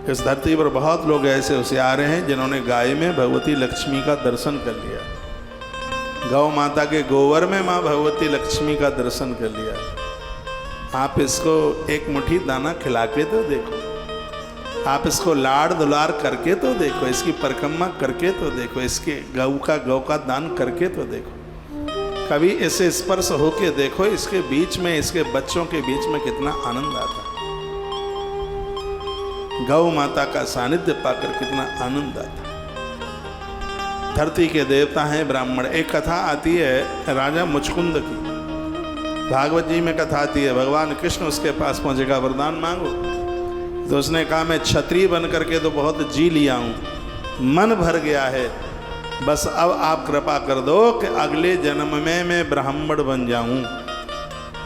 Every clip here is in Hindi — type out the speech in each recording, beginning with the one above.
इस धरती पर बहुत लोग ऐसे होशियार हैं जिन्होंने गाय में भगवती लक्ष्मी का दर्शन कर लिया, गौ माता के गोबर में माँ भगवती लक्ष्मी का दर्शन कर लिया। आप इसको एक मुट्ठी दाना खिला के तो देखो, आप इसको लाड़ दुलार करके तो देखो, इसकी परिक्रमा करके तो देखो, इसके गौ का दान करके तो देखो, कभी इसे स्पर्श होके देखो, इसके बीच में, इसके बच्चों के बीच में कितना आनंद आता है। गौ माता का सानिध्य पाकर कितना आनंद आता है। धरती के देवता हैं ब्राह्मण। एक कथा आती है राजा मुचकुंद की, भागवत जी में कथा आती है। भगवान कृष्ण उसके पास पहुंचेगा, वरदान मांगो। तो उसने कहा मैं क्षत्रिय बन करके तो बहुत जी लिया हूँ, मन भर गया है, बस अब आप कृपा कर दो कि अगले जन्म में मैं ब्राह्मण बन जाऊँ।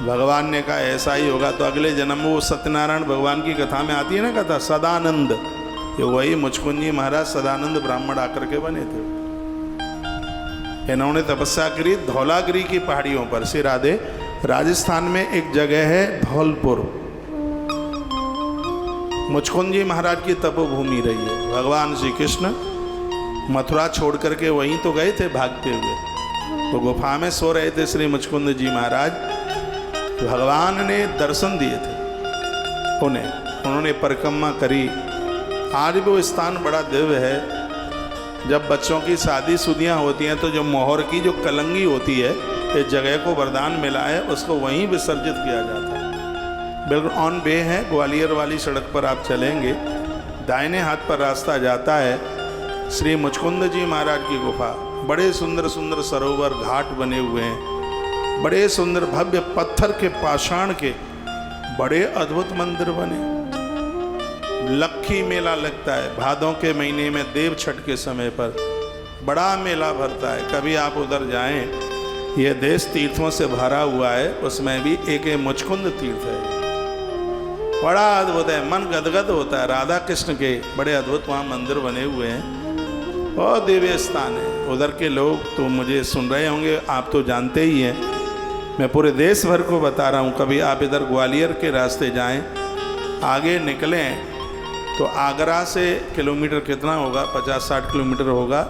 भगवान ने कहा ऐसा ही होगा। तो अगले जन्म, वो सत्यनारायण भगवान की कथा में आती है ना कथा, सदानंद, ये वही मुचकुंद जी महाराज सदानंद ब्राह्मण आकर के बने थे। इन्होंने तपस्या करी धौलागिरी की पहाड़ियों पर। श्री राधे, राजस्थान में एक जगह है धौलपुर, मुचकुंद जी महाराज की तपोभूमि रही है। भगवान श्री कृष्ण मथुरा छोड़ करके वहीं तो गए थे भागते हुए, तो गुफा में सो रहे थे श्री मुचकुंद जी महाराज। भगवान ने दर्शन दिए थे उन्होंने परिक्रमा करी। आज भी वो स्थान बड़ा दिव्य है। जब बच्चों की शादी शुदियाँ होती हैं तो जो मोहर की जो कलंगी होती है, इस जगह को वरदान मिला है, उसको वहीं विसर्जित किया जाता है। बिल्कुल ऑन वे है, ग्वालियर वाली सड़क पर आप चलेंगे, दाहिने हाथ पर रास्ता जाता है श्री मुचकुंद जी महाराज की गुफा। बड़े सुंदर सुंदर सरोवर घाट बने हुए हैं, बड़े सुंदर भव्य पत्थर के पाषाण के बड़े अद्भुत मंदिर बने। लक्खी मेला लगता है भादों के महीने में, देव छठ के समय पर बड़ा मेला भरता है। कभी आप उधर जाएं, यह देश तीर्थों से भरा हुआ है, उसमें भी एक मुचकुंद तीर्थ है, बड़ा अद्भुत है, मन गदगद होता है। राधा कृष्ण के बड़े अद्भुत वहाँ मंदिर बने हुए हैं, बहुत दिव्य स्थान है। उधर के लोग तो मुझे सुन रहे होंगे, आप तो जानते ही हैं, मैं पूरे देश भर को बता रहा हूँ। कभी आप इधर ग्वालियर के रास्ते जाएं, आगे निकलें तो आगरा से किलोमीटर कितना होगा, 50-60 किलोमीटर होगा।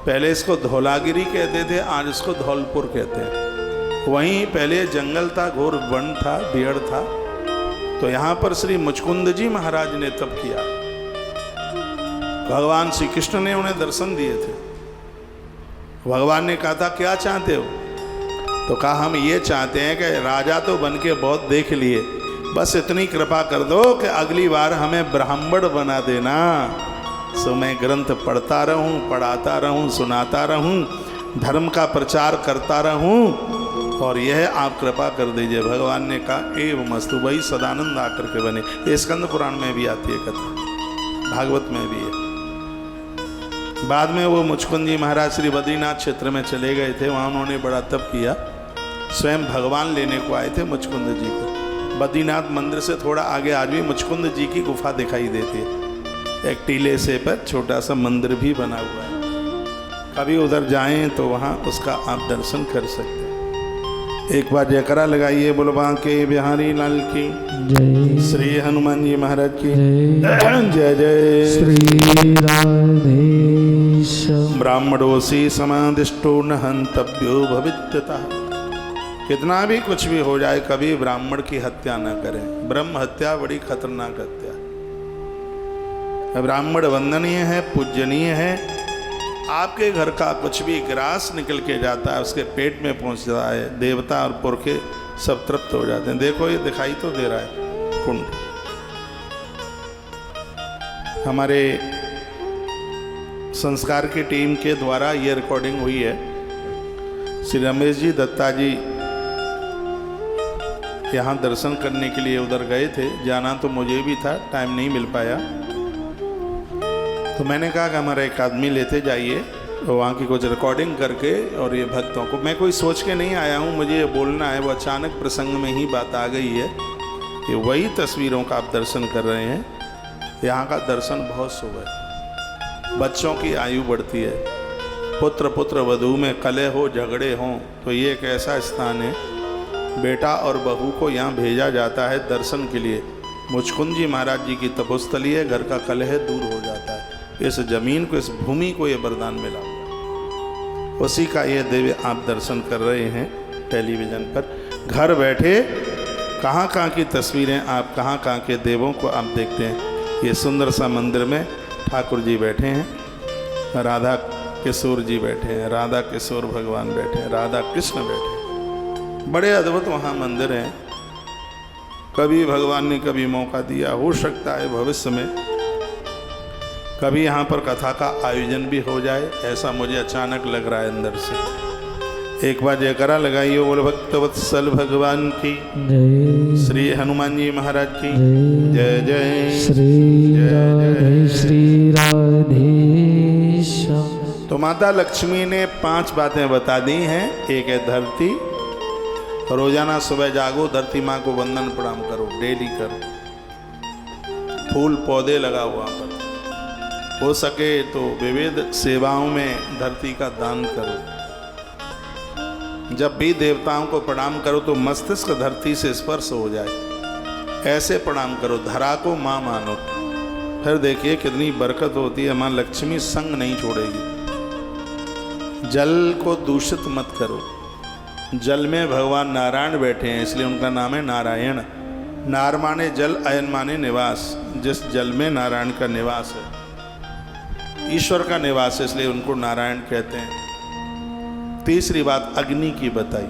पहले इसको धौलागिरी कहते थे, आज इसको धौलपुर कहते हैं। वहीं पहले जंगल था, घोर वन था, पेड़ था। तो यहाँ पर श्री मुचकुंद जी महाराज ने तप किया। भगवान श्री कृष्ण ने उन्हें दर्शन दिए थे। भगवान ने कहा था क्या चाहते हो? तो कहा हम ये चाहते हैं कि राजा तो बन के बहुत देख लिए, बस इतनी कृपा कर दो कि अगली बार हमें ब्राह्मण बना देना, सो मैं ग्रंथ पढ़ता रहूं, पढ़ाता रहूं, सुनाता रहूं, धर्म का प्रचार करता रहूं, और यह आप कृपा कर दीजिए। भगवान ने कहा एवं मस्तु। वही सदानंद आकर के बने। ये स्कंद पुराण में भी आती है कथा, भागवत में भी है। बाद में वो मुचकुंद जी महाराज श्री बद्रीनाथ क्षेत्र में चले गए थे, वहाँ उन्होंने बड़ा तप किया। स्वयं भगवान लेने को आए थे मुचकुंद जी को। बद्रीनाथ मंदिर से थोड़ा आगे आज भी मुचकुंद जी की गुफा दिखाई देती है, एक टीले से पर छोटा सा मंदिर भी बना हुआ है। कभी उधर जाएं तो वहाँ उसका आप दर्शन कर सकते हैं। एक बार जयकारा लगाइए, बोलो बांके बिहारी लाल की जय, श्री हनुमान जी महाराज की जय जय। श्री राधेश। ब्राह्मणोसी समादिष्टो न हंतव्यो भवित्यतः। कितना भी कुछ भी हो जाए, कभी ब्राह्मण की हत्या न करें। ब्रह्म हत्या बड़ी खतरनाक हत्या। ब्राह्मण वंदनीय है, पूजनीय है। आपके घर का कुछ भी ग्रास निकल के जाता है, उसके पेट में पहुंचता है, देवता और पुरखे सब तृप्त हो जाते हैं। देखो ये दिखाई तो दे रहा है कुंड। हमारे संस्कार की टीम के द्वारा ये रिकॉर्डिंग हुई है। श्री रमेश जी दत्ता जी यहाँ दर्शन करने के लिए उधर गए थे। जाना तो मुझे भी था, टाइम नहीं मिल पाया, तो मैंने कहा कि हमारा एक आदमी लेते जाइए, तो वहाँ की कुछ रिकॉर्डिंग करके, और ये भक्तों को, मैं कोई सोच के नहीं आया हूँ, मुझे ये बोलना है, वो अचानक प्रसंग में ही बात आ गई है कि वही तस्वीरों का आप दर्शन कर रहे हैं। यहाँ का दर्शन बहुत शुभ है। बच्चों की आयु बढ़ती है, पुत्र पुत्र वधू में कलह हो, झगड़े हों, तो ये एक ऐसा स्थान है। बेटा और बहू को यहाँ भेजा जाता है दर्शन के लिए। मुचकुंद जी महाराज जी की तपोस्थली है, घर का कलह दूर हो जाता है। इस जमीन को, इस भूमि को ये वरदान मिला हुआ, उसी का ये दिव्य आप दर्शन कर रहे हैं टेलीविज़न पर। घर बैठे कहाँ की तस्वीरें आप, कहाँ के देवों को आप देखते हैं। ये सुंदर सा मंदिर में ठाकुर जी बैठे हैं, राधा किशोर जी बैठे हैं, राधा किशोर भगवान बैठे हैं, राधा कृष्ण बैठे हैं। बड़े अद्भुत वहाँ मंदिर हैं। कभी भगवान ने कभी मौका दिया, हो सकता है भविष्य में कभी यहाँ पर कथा का आयोजन भी हो जाए, ऐसा मुझे अचानक लग रहा है अंदर से। एक बार जयकारा लगाइए, बोल भक्तवत्सल भगवान की जय। श्री हनुमान जी महाराज की जय जय श्री राधे श्याम। तो माता लक्ष्मी ने 5 बातें बता दी हैं। एक है धरती, रोजाना सुबह जागो, धरती माँ को वंदन प्रणाम करो, डेली करो। फूल पौधे लगाओ वहाँ पर, हो सके तो विविध सेवाओं में धरती का दान करो। जब भी देवताओं को प्रणाम करो तो मस्तिष्क धरती से स्पर्श हो जाए, ऐसे प्रणाम करो। धरा को माँ मानो, फिर देखिए कितनी बरकत होती है। माँ लक्ष्मी संग नहीं छोड़ेगी। जल को दूषित मत करो। जल में भगवान नारायण बैठे हैं, इसलिए उनका नाम है नारायण। नार माने जल, अयन माने निवास। जिस जल में नारायण का निवास है, ईश्वर का निवास है, इसलिए उनको नारायण कहते हैं। तीसरी बात अग्नि की बताई।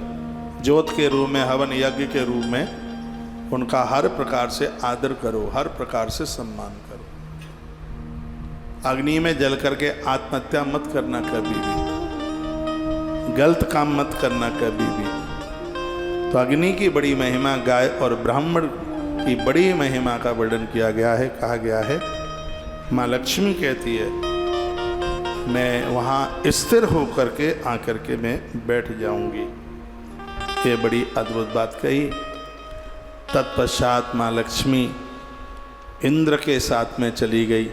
ज्योत के रूप में, हवन यज्ञ के रूप में उनका हर प्रकार से आदर करो, हर प्रकार से सम्मान करो। अग्नि में जल करके आत्महत्या मत करना, कभी भी गलत काम मत करना, कभी भी। तो अग्नि की बड़ी महिमा, गाय और ब्राह्मण की बड़ी महिमा का वर्णन किया गया है। कहा गया है माँ लक्ष्मी कहती है, मैं वहाँ स्थिर होकर के आकर के मैं बैठ जाऊंगी। ये बड़ी अद्भुत बात कही। तत्पश्चात माँ लक्ष्मी इंद्र के साथ में चली गई।